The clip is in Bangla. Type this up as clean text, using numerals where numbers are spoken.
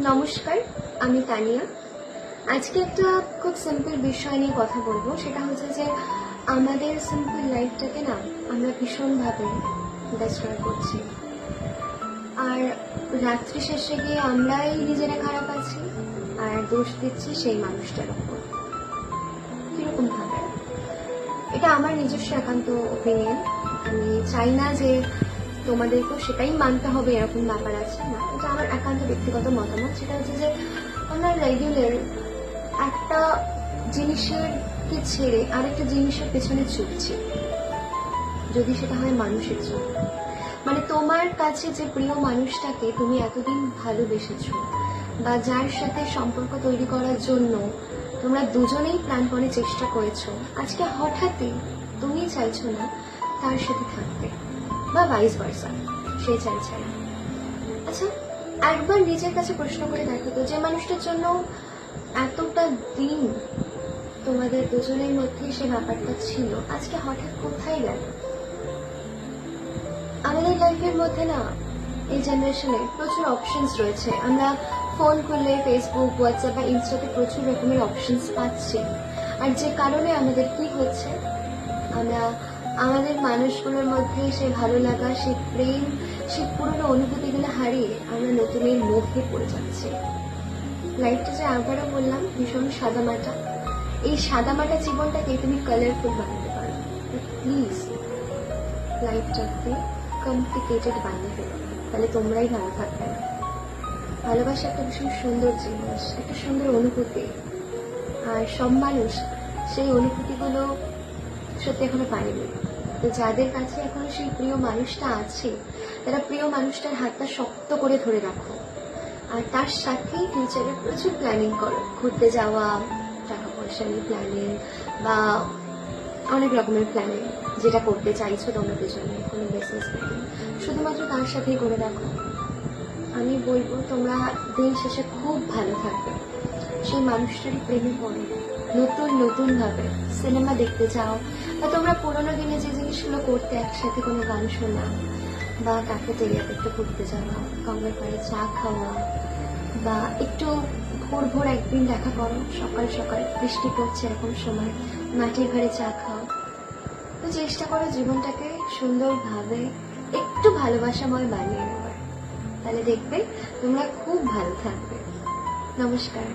নমস্কার, আমি তানিয়া। আজকে একটা খুব সিম্পল বিষয় নিয়ে কথা বলবো। সেটা হচ্ছে যে আমাদের সিম্পল লাইফটাকে না আমরা ভীষণভাবে ডিস্ট্রয় করছি, আর রাত্রি শেষে গিয়ে আমরাই নিজেরা খারাপ আছি আর দোষ দিচ্ছি সেই মানুষটার উপর। কিরকম ভাবে? এটা আমার নিজস্ব একান্ত ওপিনিয়ন। আমি চাই না যে তোমাদেরকেও সেটাই মানতে হবে, এরকম ব্যাপার আছে না। এটা আমার একান্ত ব্যক্তিগত মতামত। সেটা হচ্ছে যে আমরা রেগুলার একটা জিনিসের কে ছেড়ে আরেকটা জিনিসের পেছনে ছুটছি, যদি সেটা হয় মানুষের জন্য। মানে তোমার কাছে যে প্রিয় মানুষটাকে তুমি এতদিন ভালোবেসেছো বা যার সাথে সম্পর্ক তৈরি করার জন্য তোমরা দুজনেই প্রাণপণে চেষ্টা করেছো, আজকে হঠাৎই তুমি চাইছো না তার সাথে থাকতে, বা ভাইস ভার্সা, সে চাইছে না। আচ্ছা, একবার নিজের কাছে প্রশ্ন করে দেখো তো, যে মানুষটার জন্য এতটা দিন তোমাদের দুজনের মধ্যে সে ব্যাপারটা ছিল, আজকে হঠাৎ কোথায় গেল? আমাদের লাইফের মধ্যে না এই জেনারেশনে প্রচুর অপশনস রয়েছে। আমরা ফোন করলে ফেসবুক, হোয়াটসঅ্যাপ বা ইনস্টাতে প্রচুর রকমের অপশনস পাচ্ছি, আর যে কারণে আমাদের কি হচ্ছে, আমরা আমাদের মানুষগুলোর মধ্যে সে ভালো লাগা, সে প্রেম, সে পুরনো অনুভূতিগুলো হারিয়ে আমরা নতুনের মুখে পড়ে যাচ্ছি। লাইফটা যে আবারও বললাম ভীষণ সাদামাটা, এই সাদামাটা জীবনটাকে তুমি কালারফুল বানাতে পারো। প্লিজ লাইফটাকে কমপ্লিকেটেড বানিয়ে ফেলো, তাহলে তোমরাই ভালো থাকবে না। ভালোবাসা একটা ভীষণ সুন্দর জিনিস, একটা সুন্দর অনুভূতি, আর সব মানুষ সেই অনুভূতিগুলো সত্যি এখনো পায়নি। তো যাদের কাছে এখনো সেই প্রিয় মানুষটা আছে, তারা প্রিয় মানুষটার হাতটা শক্ত করে ধরে রাখো, আর তার সাথেই ফিউচারে প্রচুর প্ল্যানিং করো। ঘুরতে যাওয়া, টাকা পয়সা নিয়ে প্ল্যানিং, বা অনেক রকমের প্ল্যানিং যেটা করতে চাইছো তোমরা দুজনে, কোনো বিজনেস প্ল্যানিং, শুধুমাত্র তার সাথেই করে রাখো। আমি বলবো তোমরা দিন শেষে খুব ভালো থাকবে। সেই মানুষটারই প্রেমে পড়ে নতুন নতুন ভাবে সিনেমা দেখতে যাও, বা তোমরা পুরোনো দিনে যে জিনিসগুলো করতে, একসাথে কোনো গান শোনা, বা ক্যাফেটেরিয়াতে একটু ঘুরতে যাওয়া, গঙ্গার পাড়ে চা খাওয়া, বা একটু ভোর ভোর একদিন দেখা করো, সকাল সকাল বৃষ্টি পড়ছে এরকম সময়, মাটির ঘরে চা খাও। তো চেষ্টা করো জীবনটাকে সুন্দরভাবে একটু ভালোবাসাময় বানিয়ে নেওয়ার, তাহলে দেখবে তোমরা খুব ভালো থাকবে। নমস্কার।